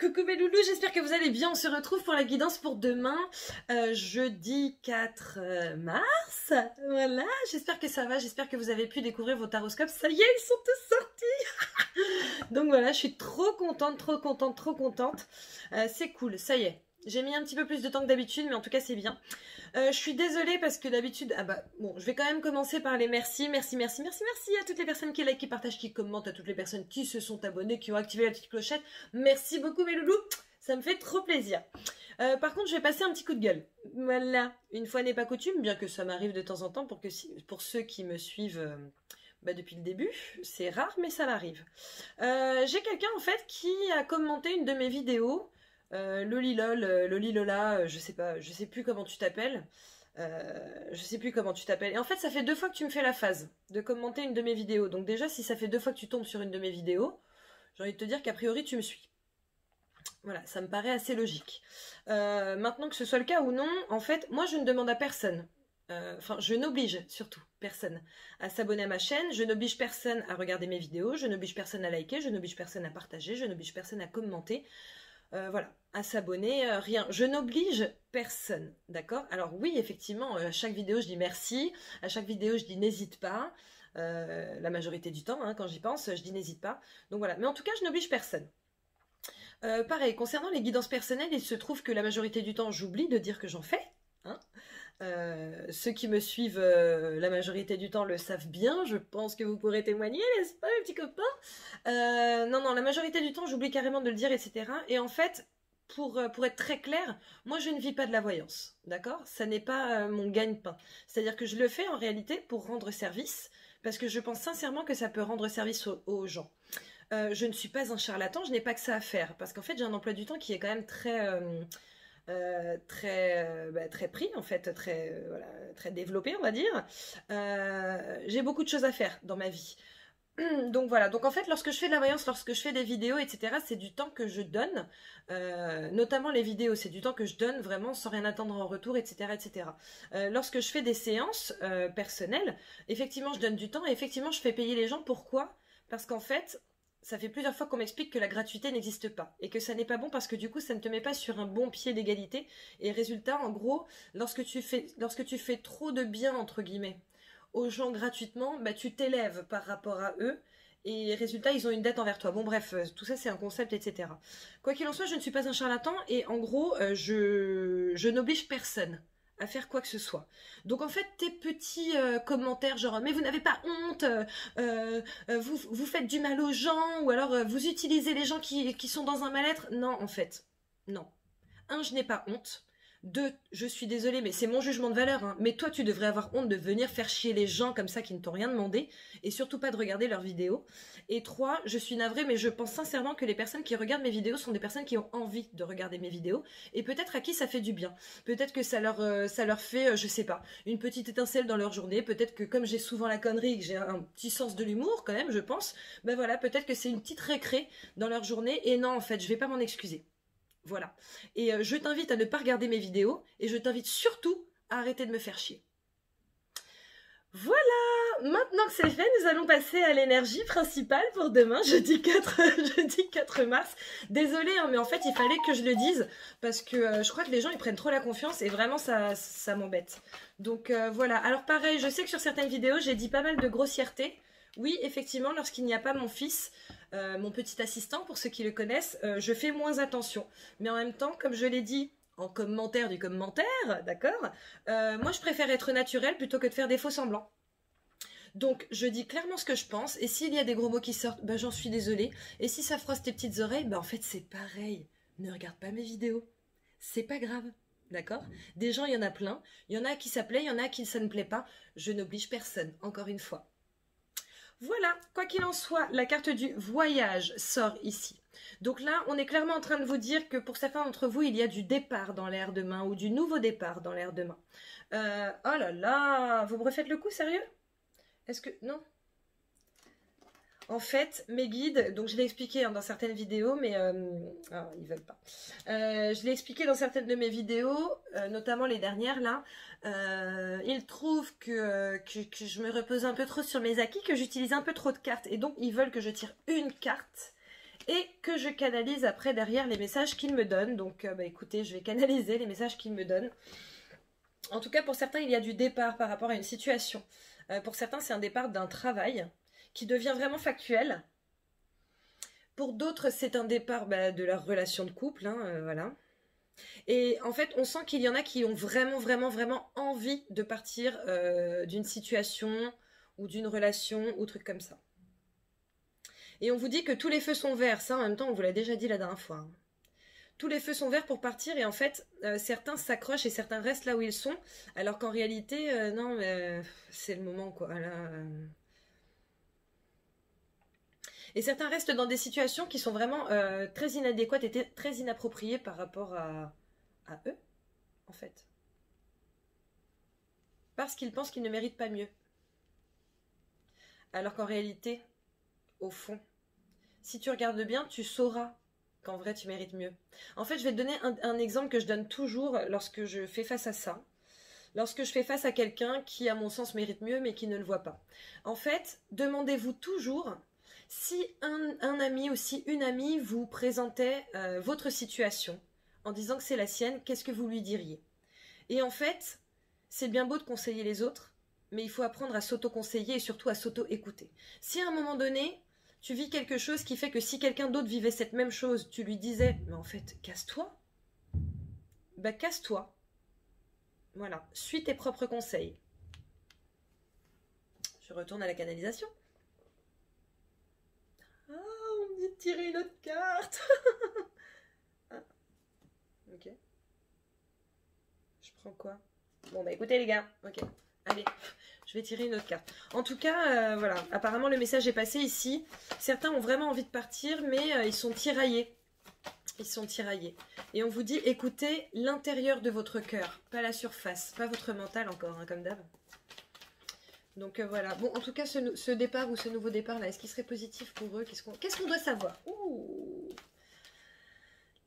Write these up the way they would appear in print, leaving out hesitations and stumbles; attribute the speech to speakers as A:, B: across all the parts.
A: Coucou mes loulous, j'espère que vous allez bien. On se retrouve pour la guidance pour demain, jeudi 4 mars. Voilà, j'espère que ça va, j'espère que vous avez pu découvrir vos taroscopes. Ça y est, ils sont tous sortis. Donc voilà, je suis trop contente, trop contente, trop contente. C'est cool, ça y est. J'ai mis un petit peu plus de temps que d'habitude, mais en tout cas c'est bien. Je suis désolée parce que d'habitude... Ah bah bon, je vais quand même commencer par les merci. Merci à toutes les personnes qui like, qui partagent, qui commentent, à toutes les personnes qui se sont abonnées, qui ont activé la petite clochette. Merci beaucoup mes loulous, ça me fait trop plaisir. Par contre, je vais passer un petit coup de gueule. Voilà, une fois n'est pas coutume, bien que ça m'arrive de temps en temps pour ceux qui me suivent... depuis le début, c'est rare mais ça m'arrive. J'ai quelqu'un en fait qui a commenté une de mes vidéos. Lolilol, Lolilola, je sais plus comment tu t'appelles. Et en fait, ça fait 2 fois que tu me fais la phase de commenter une de mes vidéos. Donc déjà, si ça fait 2 fois que tu tombes sur une de mes vidéos, j'ai envie de te dire qu'a priori, tu me suis. Voilà, ça me paraît assez logique. Maintenant que ce soit le cas ou non, en fait, moi, je ne demande à personne. Enfin, je n'oblige surtout personne à s'abonner à ma chaîne, je n'oblige personne à regarder mes vidéos, je n'oblige personne à liker, je n'oblige personne à partager, je n'oblige personne à commenter. Voilà, à s'abonner, rien. Je n'oblige personne, d'accord? Alors oui, effectivement, à chaque vidéo, je dis merci. À chaque vidéo, je dis n'hésite pas. La majorité du temps, hein, quand j'y pense, je dis n'hésite pas. Donc voilà, mais en tout cas, je n'oblige personne. Pareil, concernant les guidances personnelles, il se trouve que la majorité du temps, j'oublie de dire que j'en fais. Hein. Ceux qui me suivent la majorité du temps le savent bien, je pense que vous pourrez témoigner, n'est-ce pas, mes petits copains? Non, la majorité du temps, j'oublie carrément de le dire, etc. Et en fait, pour être très clair, moi, je ne vis pas de la voyance, d'accord? Ça n'est pas mon gagne-pain. C'est-à-dire que je le fais en réalité pour rendre service, parce que je pense sincèrement que ça peut rendre service aux gens. Je ne suis pas un charlatan, je n'ai pas que ça à faire, parce qu'en fait, j'ai un emploi du temps qui est quand même très pris en fait, voilà, très développé on va dire. J'ai beaucoup de choses à faire dans ma vie. Donc voilà, donc en fait lorsque je fais de la voyance, lorsque je fais des vidéos, etc., c'est du temps que je donne, notamment les vidéos, c'est du temps que je donne vraiment sans rien attendre en retour, etc. etc. Lorsque je fais des séances personnelles, effectivement je donne du temps et effectivement je fais payer les gens. Pourquoi? Parce qu'en fait, ça fait plusieurs fois qu'on m'explique que la gratuité n'existe pas et que ça n'est pas bon parce que du coup ça ne te met pas sur un bon pied d'égalité. Et résultat, en gros, lorsque tu fais trop de bien entre guillemets aux gens gratuitement, bah, tu t'élèves par rapport à eux et résultat ils ont une dette envers toi. Bon bref, tout ça c'est un concept, etc. Quoi qu'il en soit, je ne suis pas un charlatan et en gros je n'oblige personne à faire quoi que ce soit. Donc en fait tes petits commentaires genre mais vous n'avez pas honte, vous faites du mal aux gens, ou alors vous utilisez les gens qui sont dans un mal-être. Non en fait, non. Un, je n'ai pas honte. 2, je suis désolée, mais c'est mon jugement de valeur, hein. Mais toi, tu devrais avoir honte de venir faire chier les gens comme ça qui ne t'ont rien demandé, et surtout pas de regarder leurs vidéos. Et 3, je suis navrée, mais je pense sincèrement que les personnes qui regardent mes vidéos sont des personnes qui ont envie de regarder mes vidéos, et peut-être à qui ça fait du bien. Peut-être que ça leur fait, je sais pas, une petite étincelle dans leur journée. Peut-être que comme j'ai souvent la connerie, que j'ai un petit sens de l'humour quand même, je pense, ben voilà, peut-être que c'est une petite récré dans leur journée. Et non, en fait, je vais pas m'en excuser. Voilà. Et je t'invite à ne pas regarder mes vidéos et je t'invite surtout à arrêter de me faire chier. Voilà, maintenant que c'est fait, nous allons passer à l'énergie principale pour demain, jeudi 4 mars. Désolée, hein, mais en fait, il fallait que je le dise parce que je crois que les gens, ils prennent trop la confiance et vraiment, ça m'embête. Donc voilà, alors pareil, je sais que sur certaines vidéos, j'ai dit pas mal de grossièreté. Oui, effectivement, lorsqu'il n'y a pas mon fils, mon petit assistant, pour ceux qui le connaissent, je fais moins attention. Mais en même temps, comme je l'ai dit en commentaire du commentaire, d'accord, moi je préfère être naturelle plutôt que de faire des faux semblants. Donc, je dis clairement ce que je pense, et s'il y a des gros mots qui sortent, bah, j'en suis désolée. Et si ça froisse tes petites oreilles, bah en fait c'est pareil. Ne regarde pas mes vidéos. C'est pas grave. D'accord? Des gens, il y en a plein. Il y en a à qui ça plaît, il y en a à qui ça ne plaît pas. Je n'oblige personne, encore une fois. Voilà, quoi qu'il en soit, la carte du voyage sort ici. Donc là, on est clairement en train de vous dire que pour certains d'entre vous, il y a du départ dans l'air demain ou du nouveau départ dans l'air demain. Oh là là, vous me refaites le coup, sérieux? Est-ce que... Non? En fait, mes guides, donc je l'ai expliqué hein, dans certaines vidéos, mais ils veulent pas. Je l'ai expliqué dans certaines de mes vidéos, notamment les dernières là. Ils trouvent que je me repose un peu trop sur mes acquis, que j'utilise un peu trop de cartes, et donc ils veulent que je tire une carte et que je canalise après derrière les messages qu'il me donne. Donc bah, écoutez, je vais canaliser les messages qu'il me donne. En tout cas, pour certains, il y a du départ par rapport à une situation. Pour certains, c'est un départ d'un travail qui devient vraiment factuel. Pour d'autres, c'est un départ de leur relation de couple, hein, voilà. Et en fait, on sent qu'il y en a qui ont vraiment, vraiment, vraiment envie de partir d'une situation ou d'une relation ou truc comme ça. Et on vous dit que tous les feux sont verts. Ça, en même temps, on vous l'a déjà dit la dernière fois. Tous les feux sont verts pour partir et en fait, certains s'accrochent et certains restent là où ils sont, alors qu'en réalité, non, mais c'est le moment, quoi. Là, Et certains restent dans des situations qui sont vraiment très inadéquates et très inappropriées par rapport à eux, en fait. Parce qu'ils pensent qu'ils ne méritent pas mieux. Alors qu'en réalité, au fond, si tu regardes bien, tu sauras qu'en vrai, tu mérites mieux. En fait, je vais te donner un exemple que je donne toujours lorsque je fais face à ça. Lorsque je fais face à quelqu'un qui, à mon sens, mérite mieux, mais qui ne le voit pas. En fait, demandez-vous toujours si un ami ou si une amie vous présentait votre situation en disant que c'est la sienne, qu'est-ce que vous lui diriez? Et en fait, c'est bien beau de conseiller les autres, mais il faut apprendre à s'auto-conseiller et surtout à s'auto-écouter. Si à un moment donné, tu vis quelque chose qui fait que si quelqu'un d'autre vivait cette même chose, tu lui disais, mais en fait, casse-toi. Bah, casse-toi. Voilà, suis tes propres conseils. Je retourne à la canalisation. Ah, on me dit de tirer une autre carte. Ah, ok. Je prends quoi? Bon, bah écoutez les gars, ok. Allez, je vais tirer une autre carte. En tout cas, voilà, apparemment le message est passé ici. Certains ont vraiment envie de partir, mais ils sont tiraillés. Ils sont tiraillés. Et on vous dit, écoutez l'intérieur de votre cœur, pas la surface, pas votre mental encore, hein, comme d'hab. Donc voilà. Bon, en tout cas, ce départ ou ce nouveau départ-là, est-ce qu'il serait positif pour eux? Qu'est-ce qu'on doit savoir? Ouh.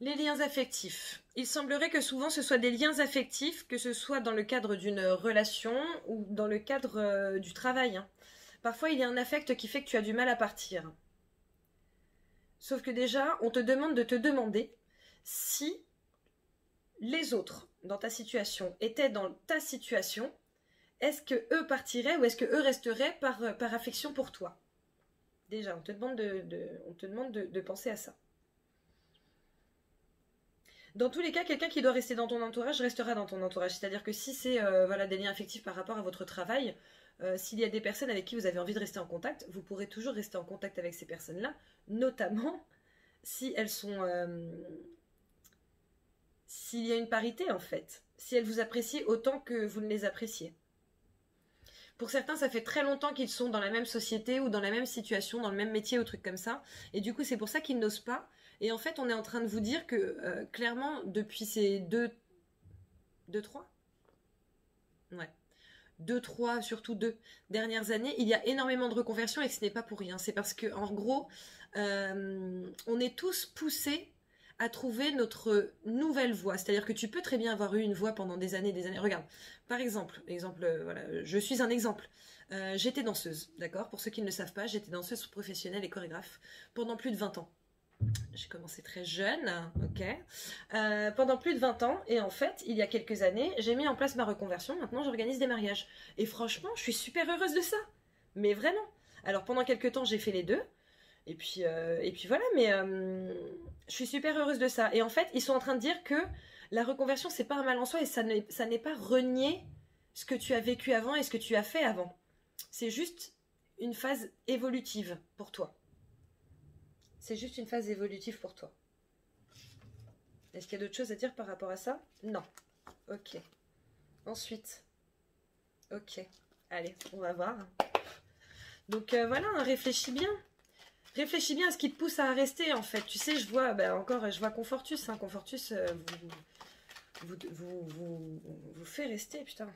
A: Les liens affectifs. Il semblerait que souvent ce soit des liens affectifs, que ce soit dans le cadre d'une relation ou dans le cadre du travail. Hein. Parfois, il y a un affect qui fait que tu as du mal à partir. Sauf que déjà, on te demande de te demander si les autres dans ta situation étaient dans ta situation, est-ce que eux partiraient ou est-ce que eux resteraient par affection pour toi? Déjà, on te demande de penser à ça. Dans tous les cas, quelqu'un qui doit rester dans ton entourage restera dans ton entourage. C'est-à-dire que si c'est voilà, des liens affectifs par rapport à votre travail, s'il y a des personnes avec qui vous avez envie de rester en contact, vous pourrez toujours rester en contact avec ces personnes-là, notamment si elles sont... s'il y a une parité en fait, si elles vous apprécient autant que vous ne les appréciez. Pour certains, ça fait très longtemps qu'ils sont dans la même société ou dans la même situation, dans le même métier ou truc comme ça. Et du coup, c'est pour ça qu'ils n'osent pas. Et en fait, on est en train de vous dire que, clairement, depuis ces 3 Ouais. 3, surtout 2 dernières années, il y a énormément de reconversions et que ce n'est pas pour rien. C'est parce que, en gros, on est tous poussés à trouver notre nouvelle voie. C'est-à-dire que tu peux très bien avoir eu une voie pendant des années, des années. Regarde, par exemple, voilà, je suis un exemple. J'étais danseuse, d'accord? Pour ceux qui ne le savent pas, j'étais danseuse professionnelle et chorégraphe pendant plus de 20 ans. J'ai commencé très jeune, ok, pendant plus de 20 ans, et en fait, il y a quelques années, j'ai mis en place ma reconversion, maintenant j'organise des mariages. Et franchement, je suis super heureuse de ça, mais vraiment. Alors pendant quelques temps, j'ai fait les deux, et puis voilà, mais je suis super heureuse de ça. Et en fait, ils sont en train de dire que la reconversion, c'est pas un mal en soi, et ça n'est pas renier ce que tu as vécu avant et ce que tu as fait avant. C'est juste une phase évolutive pour toi. C'est juste une phase évolutive pour toi. Est-ce qu'il y a d'autres choses à dire par rapport à ça? Non. Ok. Ensuite. Ok. Allez, on va voir. Donc voilà, réfléchis bien. Réfléchis bien à ce qui te pousse à rester en fait. Tu sais, je vois Confortus. Hein. Confortus vous fait rester, putain.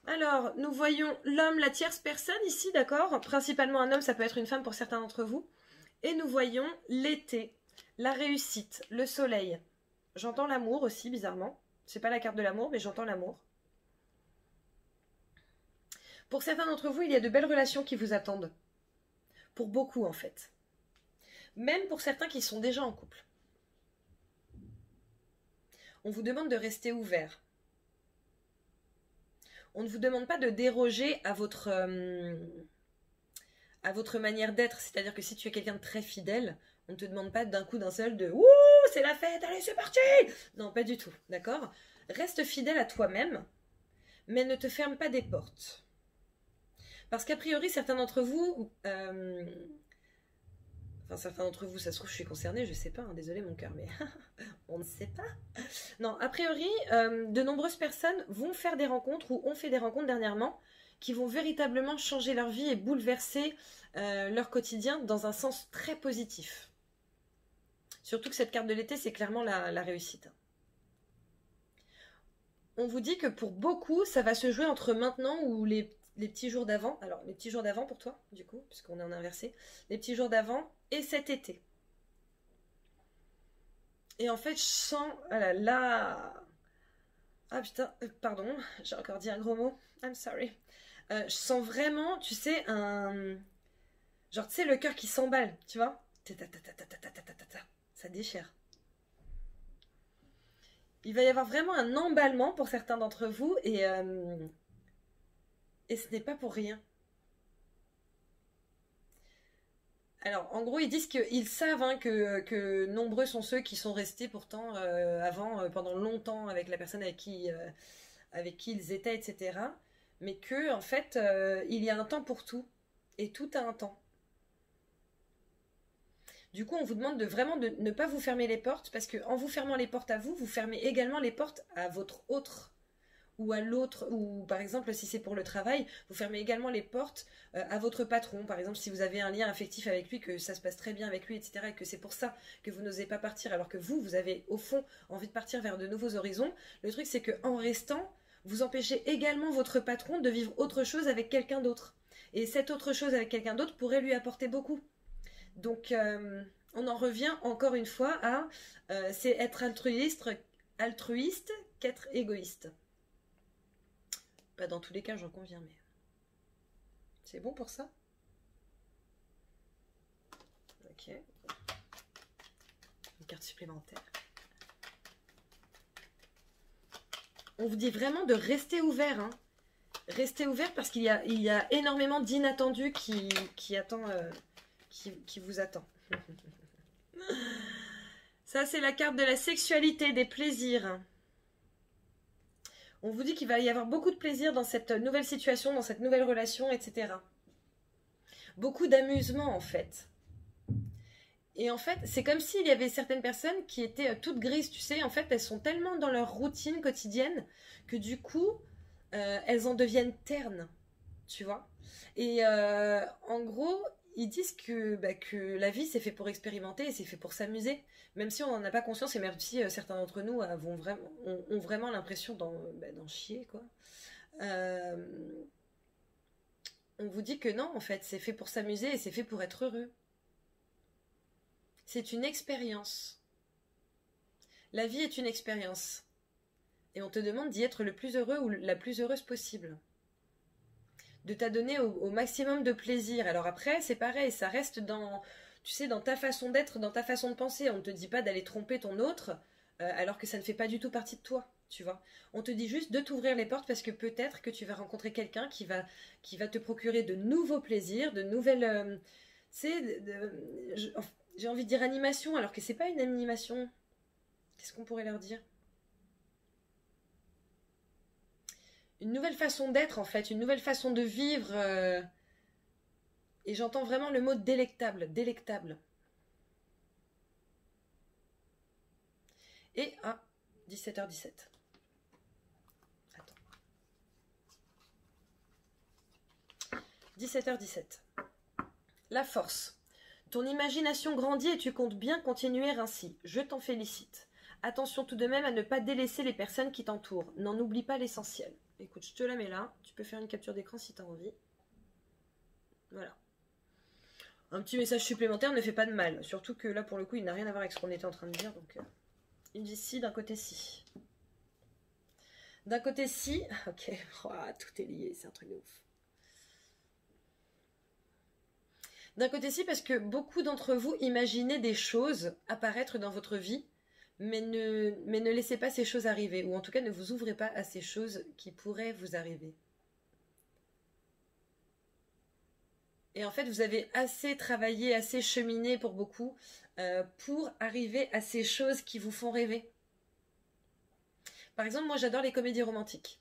A: Alors, nous voyons l'homme, la tierce personne ici, d'accord? Principalement un homme, ça peut être une femme pour certains d'entre vous. Et nous voyons l'été, la réussite, le soleil. J'entends l'amour aussi, bizarrement. C'est pas la carte de l'amour, mais j'entends l'amour. Pour certains d'entre vous, il y a de belles relations qui vous attendent. Pour beaucoup, en fait. Même pour certains qui sont déjà en couple. On vous demande de rester ouvert. On ne vous demande pas de déroger à votre manière d'être. C'est-à-dire que si tu es quelqu'un de très fidèle, on ne te demande pas d'un coup d'un seul de « Ouh, c'est la fête, allez, c'est parti !» Non, pas du tout, d'accord? Reste fidèle à toi-même, mais ne te ferme pas des portes. Parce qu'a priori, certains d'entre vous... Enfin, certains d'entre vous, ça se trouve, je suis concernée, je sais pas, hein, désolé mon cœur, mais on ne sait pas. Non, a priori, de nombreuses personnes vont faire des rencontres ou ont fait des rencontres dernièrement qui vont véritablement changer leur vie et bouleverser leur quotidien dans un sens très positif. Surtout que cette carte de l'été, c'est clairement la réussite. On vous dit que pour beaucoup, ça va se jouer entre maintenant ou les petits jours d'avant. Alors, les petits jours d'avant pour toi, du coup, puisqu'on est en inversé. Les petits jours d'avant et cet été. Et en fait, je sens... Ah là là... Ah putain, pardon, j'ai encore dit un gros mot. I'm sorry. Je sens vraiment, tu sais, un... Genre, tu sais, le cœur qui s'emballe, tu vois? Ça déchire. Il va y avoir vraiment un emballement pour certains d'entre vous et ce n'est pas pour rien. Alors, en gros, ils disent qu'ils savent hein, que nombreux sont ceux qui sont restés pourtant avant, pendant longtemps avec la personne avec qui ils étaient, etc. Mais que, en fait, il y a un temps pour tout. Et tout a un temps. Du coup, on vous demande de vraiment de ne pas vous fermer les portes, parce qu'en vous fermant les portes à vous, vous fermez également les portes à votre autre ou à l'autre, ou par exemple si c'est pour le travail, vous fermez également les portes à votre patron, par exemple si vous avez un lien affectif avec lui, que ça se passe très bien avec lui, etc., et que c'est pour ça que vous n'osez pas partir, alors que vous avez au fond envie de partir vers de nouveaux horizons, le truc c'est qu'en restant, vous empêchez également votre patron de vivre autre chose avec quelqu'un d'autre. Et cette autre chose avec quelqu'un d'autre pourrait lui apporter beaucoup. Donc on en revient encore une fois à c'est être altruiste qu'être égoïste. Pas dans tous les cas, j'en conviens, mais c'est bon pour ça? Ok. Une carte supplémentaire. On vous dit vraiment de rester ouvert. Hein. Restez ouvert parce qu'il y a énormément d'inattendus qui vous attend. Ça, c'est la carte de la sexualité, des plaisirs. On vous dit qu'il va y avoir beaucoup de plaisir dans cette nouvelle situation, dans cette nouvelle relation, etc. Beaucoup d'amusement, en fait. Et en fait, c'est comme s'il y avait certaines personnes qui étaient toutes grises, tu sais. En fait, elles sont tellement dans leur routine quotidienne que du coup, elles en deviennent ternes, tu vois. Et en gros, ils disent que la vie, c'est fait pour expérimenter et c'est fait pour s'amuser. Même si on n'en a pas conscience et même si certains d'entre nous ont vraiment l'impression d'en chier, quoi. On vous dit que non, en fait, c'est fait pour s'amuser et c'est fait pour être heureux. C'est une expérience. La vie est une expérience. Et on te demande d'y être le plus heureux ou la plus heureuse possible. De t'adonner au maximum de plaisir. Alors après, c'est pareil, ça reste dans, tu sais, dans ta façon d'être, dans ta façon de penser. On ne te dit pas d'aller tromper ton autre, alors que ça ne fait pas du tout partie de toi, tu vois. On te dit juste de t'ouvrir les portes parce que peut-être que tu vas rencontrer quelqu'un qui va te procurer de nouveaux plaisirs, de nouvelles... j'ai envie de dire animation, alors que c'est pas une animation. Qu'est-ce qu'on pourrait leur dire? Une nouvelle façon d'être, en fait, une nouvelle façon de vivre. Et j'entends vraiment le mot délectable, délectable. Et à 17h17. Attends. 17h17. La force. Ton imagination grandit et tu comptes bien continuer ainsi. Je t'en félicite. Attention tout de même à ne pas délaisser les personnes qui t'entourent. N'en oublie pas l'essentiel. Écoute, je te la mets là. Tu peux faire une capture d'écran si tu as envie. Voilà. Un petit message supplémentaire ne fait pas de mal. Surtout que là, pour le coup, il n'a rien à voir avec ce qu'on était en train de dire. Donc, il me dit si, d'un côté si. D'un côté si. Ok, oh, tout est lié, c'est un truc de ouf. D'un côté, si, parce que beaucoup d'entre vous imaginez des choses apparaître dans votre vie, mais ne laissez pas ces choses arriver, ou en tout cas ne vous ouvrez pas à ces choses qui pourraient vous arriver. Et en fait, vous avez assez travaillé, assez cheminé pour beaucoup, pour arriver à ces choses qui vous font rêver. Par exemple, moi j'adore les comédies romantiques.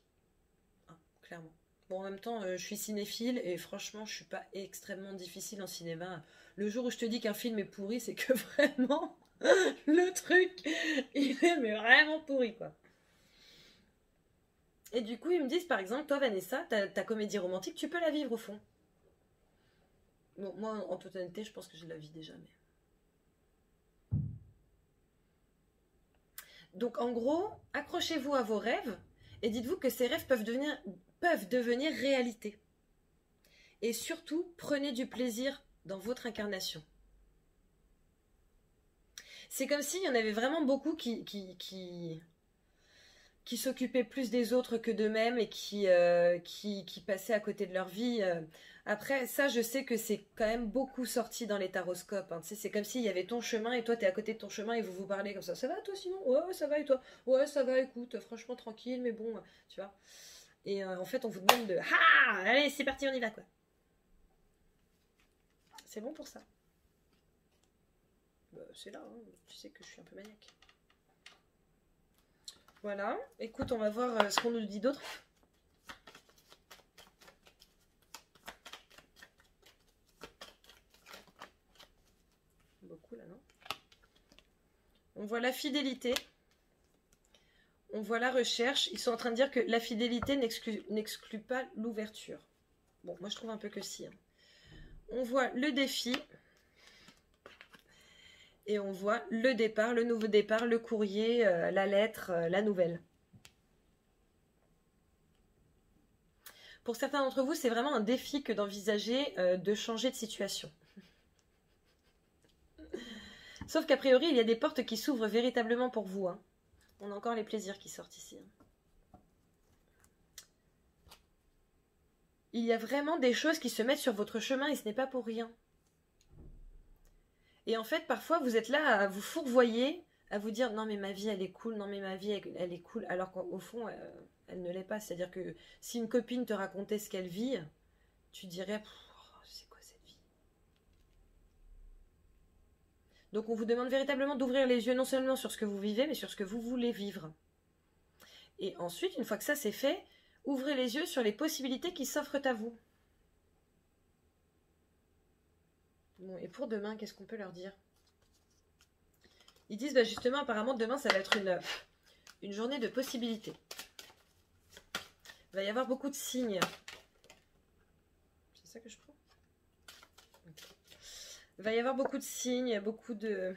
A: Ah, clairement. Bon, en même temps, je suis cinéphile et franchement, je suis pas extrêmement difficile en cinéma. Le jour où je te dis qu'un film est pourri, c'est que vraiment, le truc, il est mais vraiment pourri, quoi. Et du coup, ils me disent, par exemple, toi, Vanessa, ta comédie romantique, tu peux la vivre au fond. Bon, moi, en toute honnêteté, je pense que je la vis déjà, mais... Donc, en gros, accrochez-vous à vos rêves et dites-vous que ces rêves peuvent devenir réalité. Et surtout, prenez du plaisir dans votre incarnation. C'est comme s'il y en avait vraiment beaucoup qui s'occupaient plus des autres que d'eux-mêmes et qui passaient à côté de leur vie. Après, ça, je sais que c'est quand même beaucoup sorti dans les taroscopes. Hein. Tu sais, c'est comme s'il y avait ton chemin et toi, t'es à côté de ton chemin et vous vous parlez comme ça. Ça va, toi, sinon? Ouais, ça va, et toi? Ouais, ça va, écoute, franchement, tranquille, mais bon, tu vois. Et en fait, on vous demande de... Ah, allez, c'est parti, on y va, quoi. C'est bon pour ça. Bah, c'est là, hein. Tu sais que je suis un peu maniaque. Voilà, écoute, on va voir ce qu'on nous dit d'autre. Beaucoup là, non? On voit la fidélité. On voit la recherche. Ils sont en train de dire que la fidélité n'exclut pas l'ouverture. Bon, moi je trouve un peu que si. Hein. On voit le défi. Et on voit le départ, le nouveau départ, le courrier, la lettre, la nouvelle. Pour certains d'entre vous, c'est vraiment un défi que d'envisager de changer de situation. Sauf qu'a priori, il y a des portes qui s'ouvrent véritablement pour vous. Hein. On a encore les plaisirs qui sortent ici. Hein. Il y a vraiment des choses qui se mettent sur votre chemin et ce n'est pas pour rien. Et en fait, parfois, vous êtes là à vous fourvoyer, à vous dire « Non, mais ma vie, elle est cool. Non, mais ma vie, elle est cool. » Alors qu'au fond, elle ne l'est pas. C'est-à-dire que si une copine te racontait ce qu'elle vit, tu dirais « C'est quoi cette vie ?» Donc, on vous demande véritablement d'ouvrir les yeux non seulement sur ce que vous vivez, mais sur ce que vous voulez vivre. Et ensuite, une fois que ça c'est fait, ouvrez les yeux sur les possibilités qui s'offrent à vous. Bon, et pour demain, qu'est-ce qu'on peut leur dire? Ils disent, bah justement, apparemment, demain, ça va être une journée de possibilités. Il va y avoir beaucoup de signes. C'est ça que je prends? Okay. Il va y avoir beaucoup de signes, beaucoup de...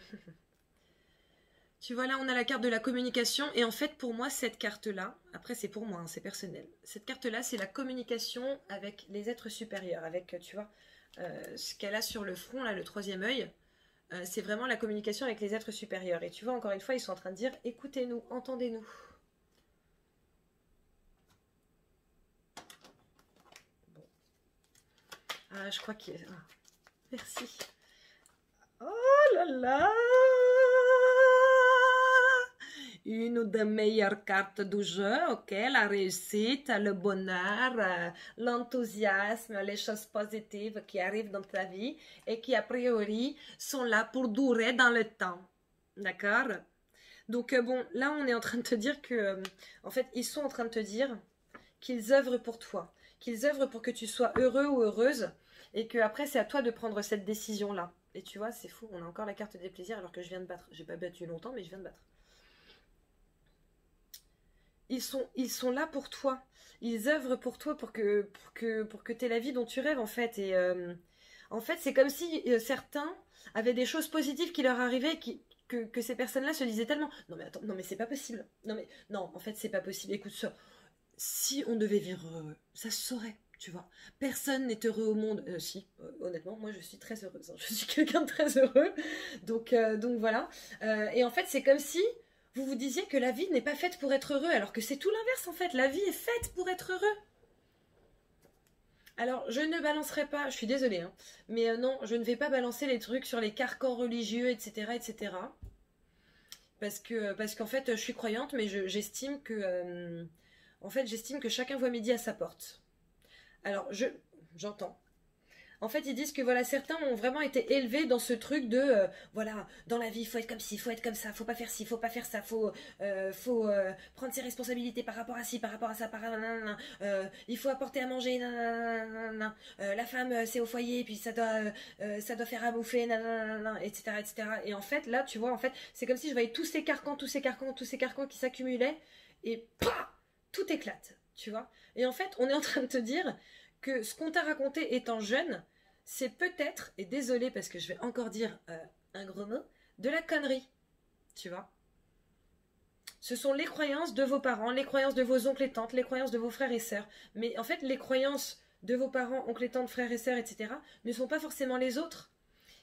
A: Tu vois, là, on a la carte de la communication. Et en fait, pour moi, cette carte-là, après, c'est pour moi, hein, c'est personnel. Cette carte-là, c'est la communication avec les êtres supérieurs, avec, tu vois... ce qu'elle a sur le front, là, le troisième œil, c'est vraiment la communication avec les êtres supérieurs. Et tu vois, encore une fois, ils sont en train de dire, écoutez-nous, entendez-nous. Bon. Ah, je crois qu'il y a... Ah, merci. Oh là là! Une des meilleures cartes du jeu, ok, la réussite, le bonheur, l'enthousiasme, les choses positives qui arrivent dans ta vie et qui a priori sont là pour durer dans le temps, d'accord? Donc bon, là on est en train de te dire que, en fait, ils sont en train de te dire qu'ils œuvrent pour toi, qu'ils œuvrent pour que tu sois heureux ou heureuse et que après c'est à toi de prendre cette décision-là. Et tu vois, c'est fou, on a encore la carte des plaisirs alors que je viens de battre. J'ai pas battu longtemps, mais je viens de battre. Ils sont là pour toi. Ils œuvrent pour toi pour que tu aies la vie dont tu rêves, en fait. Et en fait, c'est comme si certains avaient des choses positives qui leur arrivaient, que ces personnes-là se disaient tellement « Non mais attends, non mais c'est pas possible. Non, en fait, c'est pas possible. Écoute ça, si on devait vivre heureux, ça se saurait, tu vois. Personne n'est heureux au monde. Si, honnêtement, moi je suis très heureuse. Hein. Je suis quelqu'un de très heureux. Donc voilà. Et en fait, c'est comme si... vous vous disiez que la vie n'est pas faite pour être heureux, alors que c'est tout l'inverse en fait. La vie est faite pour être heureux. Alors, je ne balancerai pas, je suis désolée, hein, mais non, je ne vais pas balancer les trucs sur les carcans religieux, etc., etc. Parce qu'en fait, je suis croyante, mais j'estime que, en fait, j'estime que chacun voit midi à sa porte. Alors, j'entends. En fait, ils disent que voilà, certains ont vraiment été élevés dans ce truc de voilà, dans la vie, il faut être comme ci, il faut être comme ça, faut pas faire ci, faut pas faire ça, faut prendre ses responsabilités par rapport à ci, par rapport à ça, il faut apporter à manger, nanana, la femme c'est au foyer, puis ça doit faire à bouffer, nanana, etc., etc. Et en fait, là, tu vois, en fait, c'est comme si je voyais tous ces carcans, tous ces carcans, tous ces carcans qui s'accumulaient et pah, tout éclate, tu vois. Et en fait, on est en train de te dire que ce qu'on t'a raconté étant jeune, c'est peut-être, et désolé parce que je vais encore dire un gros mot, de la connerie, tu vois. Ce sont les croyances de vos parents, les croyances de vos oncles et tantes, les croyances de vos frères et sœurs. Mais en fait, les croyances de vos parents, oncles et tantes, frères et sœurs, etc., ne sont pas forcément les autres.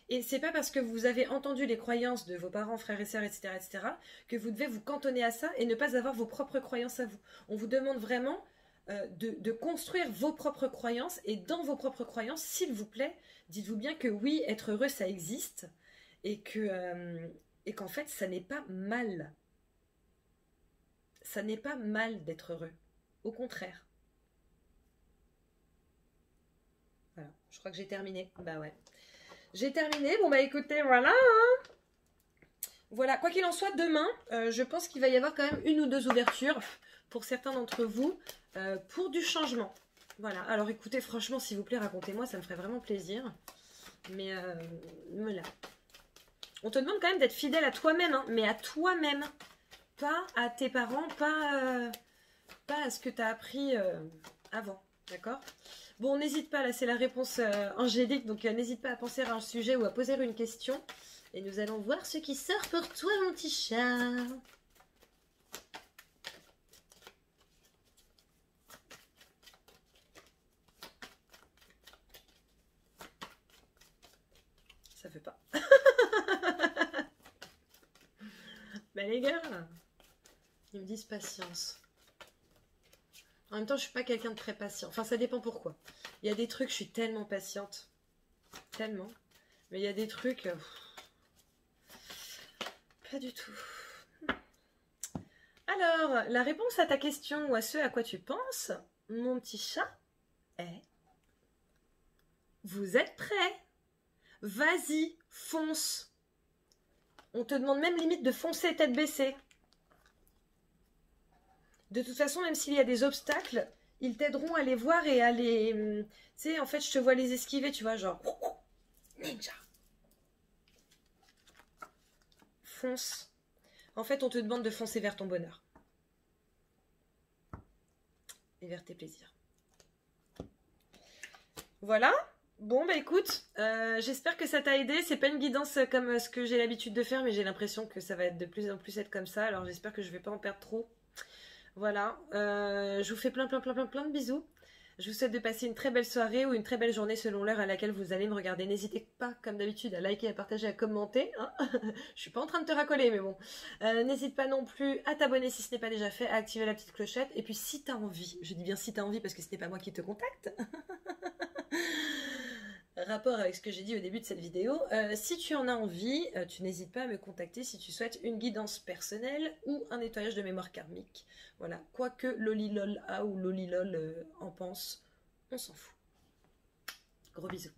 A: Et c'est pas parce que vous avez entendu les croyances de vos parents, frères et sœurs, etc., etc., que vous devez vous cantonner à ça et ne pas avoir vos propres croyances à vous. On vous demande vraiment de construire vos propres croyances, et dans vos propres croyances, s'il vous plaît, dites-vous bien que oui, être heureux, ça existe, et qu'en fait, ça n'est pas mal. Ça n'est pas mal d'être heureux. Au contraire. Voilà, je crois que j'ai terminé. Bah ouais. J'ai terminé. Bon bah écoutez, voilà. Hein. Voilà, quoi qu'il en soit, demain, je pense qu'il va y avoir quand même une ou deux ouvertures pour certains d'entre vous pour du changement. Voilà, alors écoutez, franchement, s'il vous plaît, racontez-moi, ça me ferait vraiment plaisir. Mais voilà. On te demande quand même d'être fidèle à toi-même, hein, mais à toi-même. Pas à tes parents, pas à ce que tu as appris avant, d'accord? Bon, n'hésite pas, là c'est la réponse angélique, donc n'hésite pas à penser à un sujet ou à poser une question. Et nous allons voir ce qui sort pour toi, mon petit chat. Ça fait pas. Mais les gars, ils me disent patience. En même temps, je suis pas quelqu'un de très patient. Enfin, ça dépend pourquoi. Il y a des trucs, je suis tellement patiente. Tellement. Mais il y a des trucs... pas du tout. Alors, la réponse à ta question ou à ce à quoi tu penses, mon petit chat, est... Vous êtes prêts? Vas-y, fonce. On te demande même limite de foncer tête baissée. De toute façon, même s'il y a des obstacles, ils t'aideront à les voir et à les... Tu sais, en fait, je te vois les esquiver, tu vois, genre... Ninja. Fonce. En fait, on te demande de foncer vers ton bonheur. Et vers tes plaisirs. Voilà. Bon, bah écoute, j'espère que ça t'a aidé. C'est pas une guidance comme ce que j'ai l'habitude de faire, mais j'ai l'impression que ça va être de plus en plus être comme ça. Alors j'espère que je vais pas en perdre trop. Voilà. Je vous fais plein de bisous. Je vous souhaite de passer une très belle soirée ou une très belle journée selon l'heure à laquelle vous allez me regarder. N'hésitez pas, comme d'habitude, à liker, à partager, à commenter. Hein. Je suis pas en train de te racoler, mais bon. N'hésite pas non plus à t'abonner si ce n'est pas déjà fait, à activer la petite clochette. Et puis si tu as envie, je dis bien si tu as envie parce que ce n'est pas moi qui te contacte. Rapport avec ce que j'ai dit au début de cette vidéo, si tu en as envie, tu n'hésites pas à me contacter si tu souhaites une guidance personnelle ou un nettoyage de mémoire karmique. Voilà, quoi que Lolilol A ou Lolilol en pense, on s'en fout. Gros bisous.